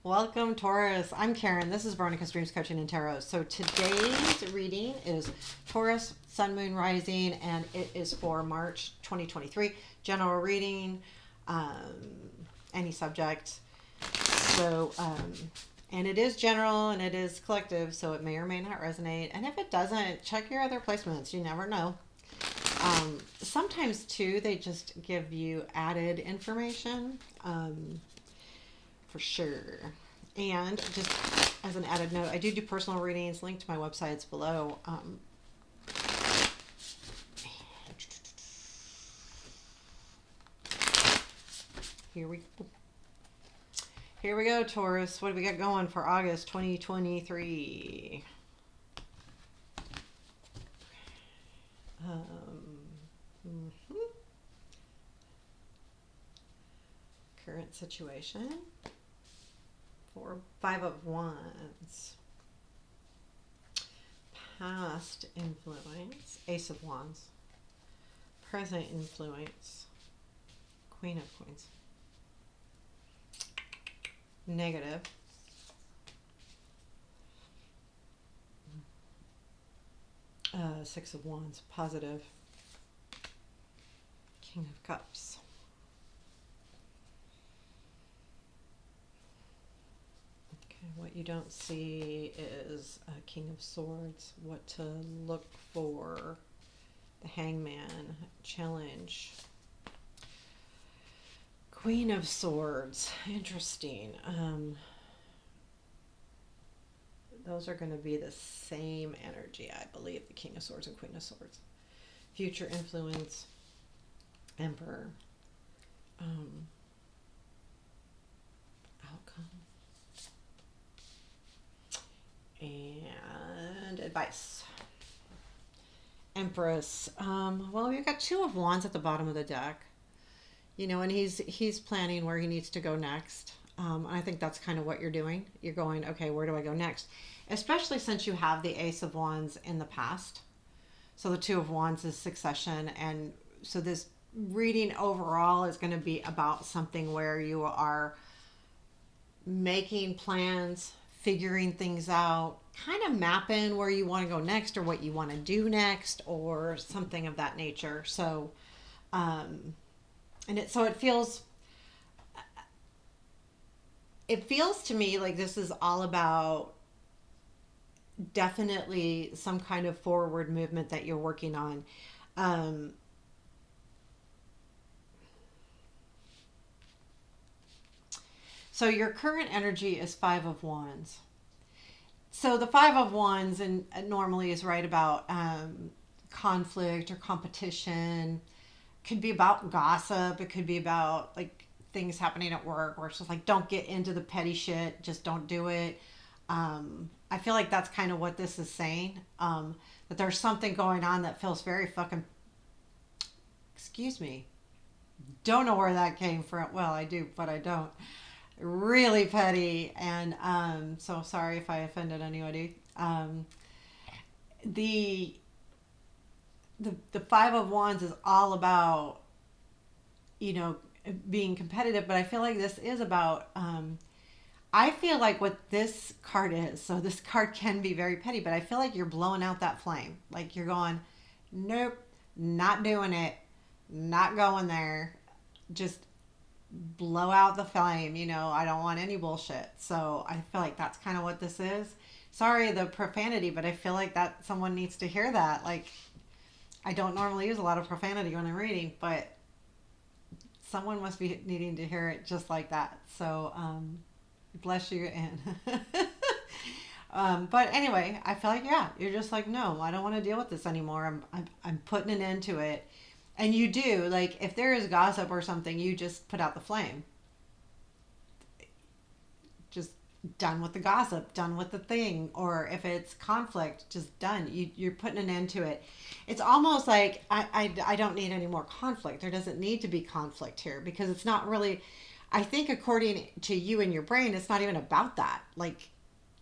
Welcome, Taurus. I'm Karen. This is Veronica's Dreams Coaching and Tarot. So today's reading is Taurus, Sun, Moon, Rising, and it is for March 2023. General reading, any subject. So, and it is general and it is collective, so it may or may not resonate. And if it doesn't, check your other placements. You never know. Sometimes, too, they just give you added information. For sure. And just as an added note, I do personal readings. Link to my websites below. Here we go. Here we go, Taurus. What do we got going for August 2023? Current situation. Five of Wands. Past influence. Ace of Wands. Present influence. Queen of Coins. Negative. Six of Wands. Positive. King of Cups. What you don't see is a King of Swords. What to look for. The Hangman. Challenge. Queen of Swords. Interesting. Those are going to be the same energy, I believe. The King of Swords and Queen of Swords. Future influence. Emperor. Outcome. And advice. Empress. Well, you've got Two of Wands at the bottom of the deck. You know, and he's planning where he needs to go next. I think that's kind of what you're doing. You're going, okay, where do I go next? Especially since you have the Ace of Wands in the past. So the Two of Wands is succession. And so this reading overall is going to be about something where you are making plans, figuring things out, kind of mapping where you want to go next or what you want to do next or something of that nature. So, it feels to me like this is all about definitely some kind of forward movement that you're working on. So your current energy is Five of Wands. So the Five of Wands and normally is right about conflict or competition. Could be about gossip. It could be about like things happening at work where it's just like, don't get into the petty shit. Just don't do it. I feel like that's kind of what this is saying. That there's something going on that feels very fucking, excuse me, don't know where that came from. Well, I do, but I don't. Really petty. And so sorry if I offended anybody. The Five of Wands is all about, you know, being competitive, but I feel like this is about, I feel like what this card is, so this card can be very petty, but I feel like you're blowing out that flame. Like you're going, nope, not doing it, not going there, just blow out the flame. You know, I don't want any bullshit. So I feel like that's kind of what this is. Sorry, the profanity, but I feel like that someone needs to hear that. Like, I don't normally use a lot of profanity when I'm reading, but someone must be needing to hear it just like that. So, bless you. And but anyway, I feel like, yeah, you're just like, no, I don't want to deal with this anymore. I'm putting an end to it. And you do, like, if there is gossip or something, you just put out the flame. Just done with the gossip, done with the thing. Or if it's conflict, just done. You're putting an end to it. It's almost like, I don't need any more conflict. There doesn't need to be conflict here because it's not really, I think according to you and your brain, it's not even about that. Like,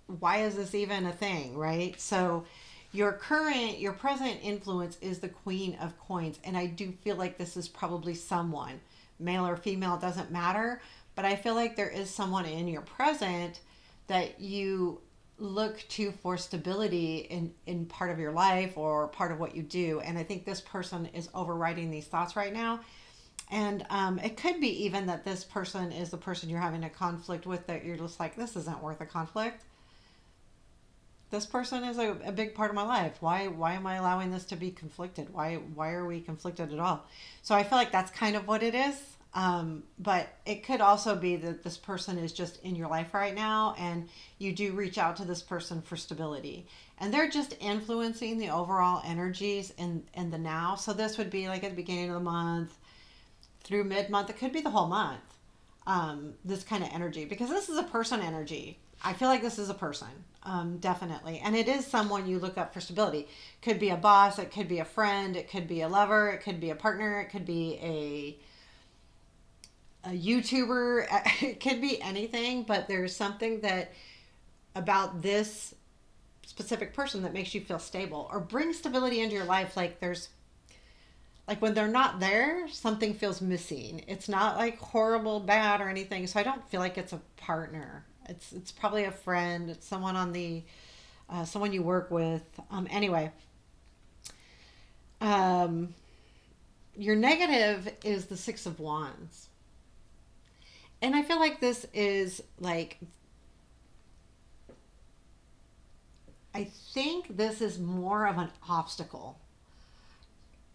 why is this even a thing, right? So your present influence is the Queen of Coins. And I do feel like this is probably someone, male or female, it doesn't matter. but I feel like there is someone in your present that you look to for stability in part of your life or part of what you do. And I think this person is overriding these thoughts right now. And it could be even that this person is the person you're having a conflict with, that you're just like, this isn't worth a conflict. This person is a big part of my life. Why am I allowing this to be conflicted? Why are we conflicted at all? So I feel like that's kind of what it is. But it could also be that this person is just in your life right now, and you do reach out to this person for stability, and they're just influencing the overall energies in the now. So this would be like at the beginning of the month through mid month. It could be the whole month. This kind of energy, because this is a person energy. I feel like this is a person, definitely. And it is someone you look up for stability. Could be a boss, it could be a friend, it could be a lover, it could be a partner, it could be a YouTuber, it could be anything, but there's something that about this specific person that makes you feel stable or brings stability into your life. Like there's like when they're not there, something feels missing. It's not like horrible, bad, or anything. So I don't feel like it's a partner. It's probably a friend. It's someone on the someone you work with. Anyway, um, your negative is the Six of Wands, and I feel like this is like, I think this is more of an obstacle.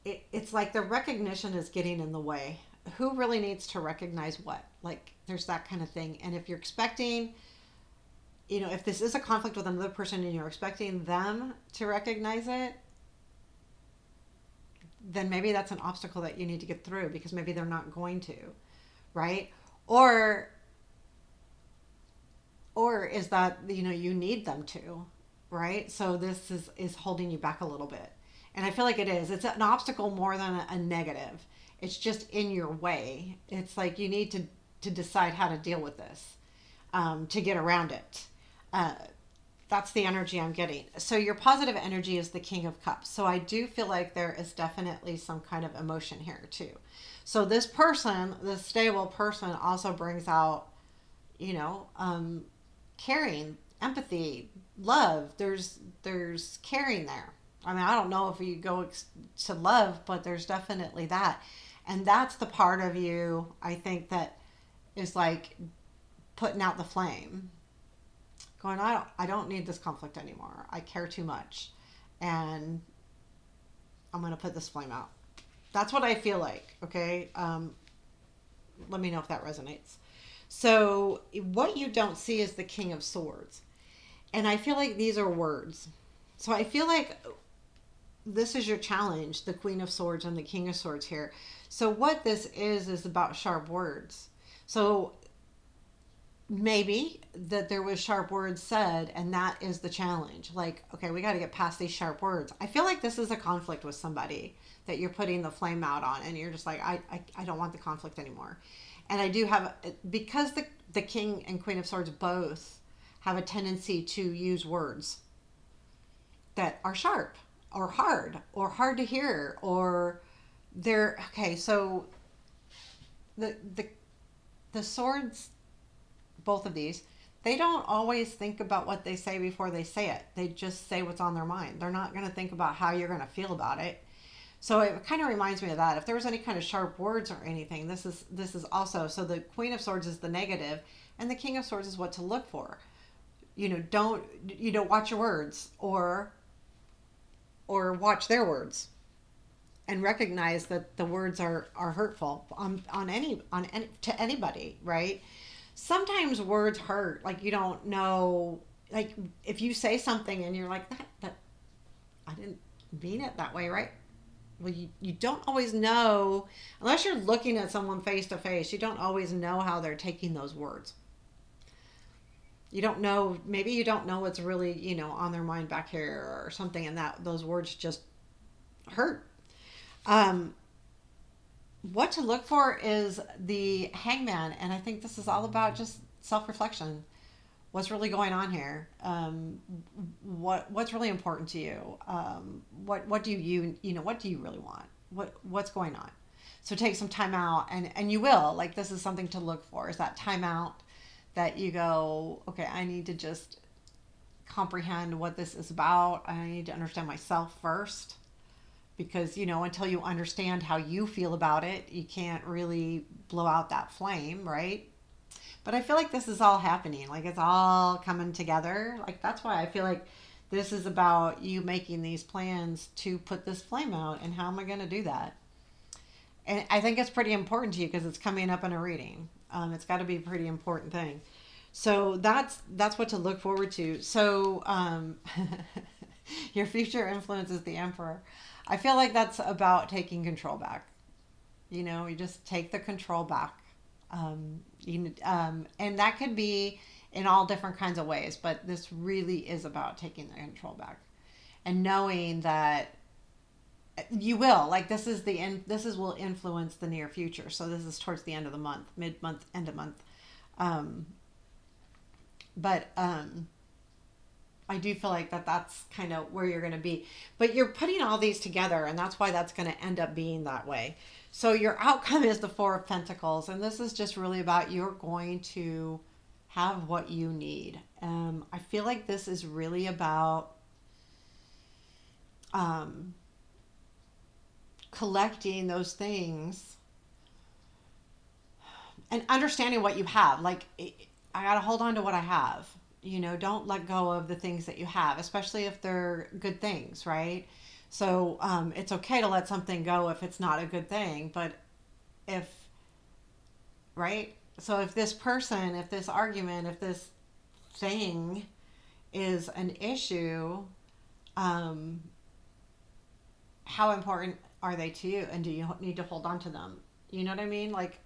It's like the recognition is getting in the way. Who really needs to recognize what? Like there's that kind of thing. And if you're expecting, if this is a conflict with another person and you're expecting them to recognize it, then maybe that's an obstacle that you need to get through, because maybe they're not going to, right? Or or is that, you need them to, right? So this is holding you back a little bit. And I feel like it is. It's an obstacle more than a negative. It's just in your way. It's like you need to decide how to deal with this, to get around it. Uh, that's the energy I'm getting. So your positive energy is the King of Cups. So I do feel like there is definitely some kind of emotion here too. So this person, this stable person, also brings out, you know, um, caring, empathy, love. There's caring there. I mean, I don't know if you go to love, but there's definitely that. And that's the part of you, I think, that is like putting out the flame, going, I don't need this conflict anymore. I care too much, and I'm going to put this flame out. That's what I feel like. Okay. Let me know if that resonates. So what you don't see is the King of Swords. And I feel like these are words. So I feel like this is your challenge, the Queen of Swords and the King of Swords here. So what this is about sharp words. So maybe that there was sharp words said, and that is the challenge. Like, okay, we got to get past these sharp words. I feel like this is a conflict with somebody that you're putting the flame out on, and you're just like, I don't want the conflict anymore. And I do have, because the King and Queen of Swords both have a tendency to use words that are sharp or hard to hear, or they're okay. So the the the swords, both of these, they don't always think about what they say before they say it. They just say what's on their mind. They're not going to think about how you're going to feel about it. So it kind of reminds me of that. If there was any kind of sharp words or anything, this is also, so the Queen of Swords is the negative, and the King of Swords is what to look for. Don't watch your words, or watch their words, and recognize that the words are hurtful on any to anybody, right? Sometimes words hurt. Like you don't know, like if you say something and you're like, that I didn't mean it that way, right? Well, you don't always know, unless you're looking at someone face to face. You don't always know how they're taking those words. You don't know, maybe you don't know what's really, on their mind back here or something, and that those words just hurt. um what to look for is the Hangman, and I think this is all about just self-reflection. What's really going on here? What's really important to you? What do you, what do you really want? What's going on? So take some time out, and you will, like, this is something to look for, is that time out that you go, okay, I need to just comprehend what this is about. I need to understand myself first, because, until you understand how you feel about it, you can't really blow out that flame, right? But I feel like this is all happening. Like, it's all coming together. Like, that's why I feel like this is about you making these plans to put this flame out. And how am I going to do that? And I think it's pretty important to you because it's coming up in a reading. It's got to be a pretty important thing. So that's what to look forward to. So your future influence is the Emperor. I feel like that's about taking control back. You just take the control back. And that could be in all different kinds of ways, but this really is about taking the control back and knowing that you will, like, this is the end. This is will influence the near future. So this is towards the end of the month, mid month, end of month. Um, but I do feel like that's kind of where you're going to be. But you're putting all these together, and that's why that's going to end up being that way. So your outcome is the Four of Pentacles, and this is just really about you're going to have what you need. I feel like this is really about um, collecting those things and understanding what you have. Like, I got to hold on to what I have. Don't let go of the things that you have, especially if they're good things, right? So it's okay to let something go if it's not a good thing. But if, right? So if this person, if this argument, if this thing is an issue, um, how important are they to you? And do you need to hold on to them? You know what I mean? Like,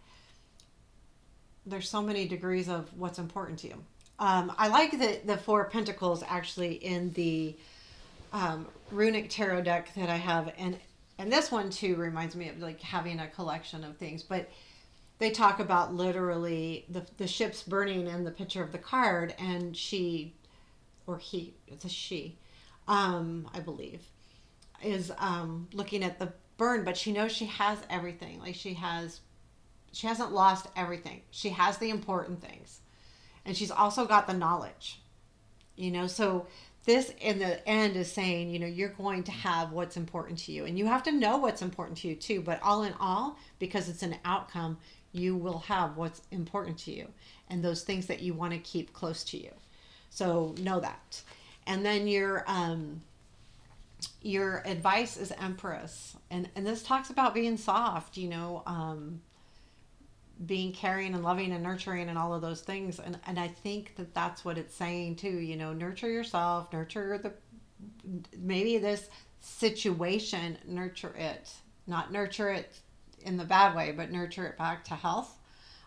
there's so many degrees of what's important to you. I like the Four of Pentacles actually in the runic tarot deck that I have, and this one too reminds me of like having a collection of things. But they talk about literally the ships burning in the picture of the card, and she or he, it's a she, I believe, is looking at the burn, but she knows she has everything. Like, she hasn't lost everything. She has the important things, and she's also got the knowledge. So this in the end is saying, you're going to have what's important to you, and you have to know what's important to you too. But all in all, because it's an outcome, you will have what's important to you and those things that you want to keep close to you. So know that. And then your advice is Empress, and this talks about being soft, being caring and loving and nurturing and all of those things. And I think that that's what it's saying too. Nurture yourself, nurture maybe this situation, nurture it, not nurture it in the bad way, but nurture it back to health,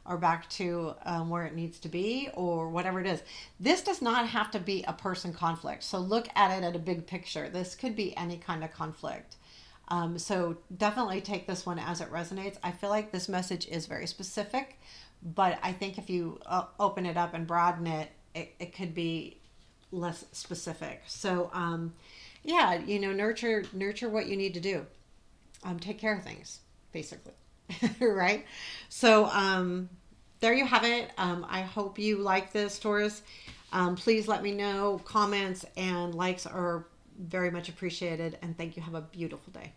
or back to where it needs to be, or whatever it is. This does not have to be a person conflict. So look at it at a big picture. This could be any kind of conflict. So definitely take this one as it resonates. I feel like this message is very specific, but I think if you open it up and broaden it, it could be less specific. So yeah, nurture what you need to do. Take care of things, basically. Right? So there you have it. I hope you like this, Taurus. Please let me know. Comments and likes are very much appreciated. And thank you. Have a beautiful day.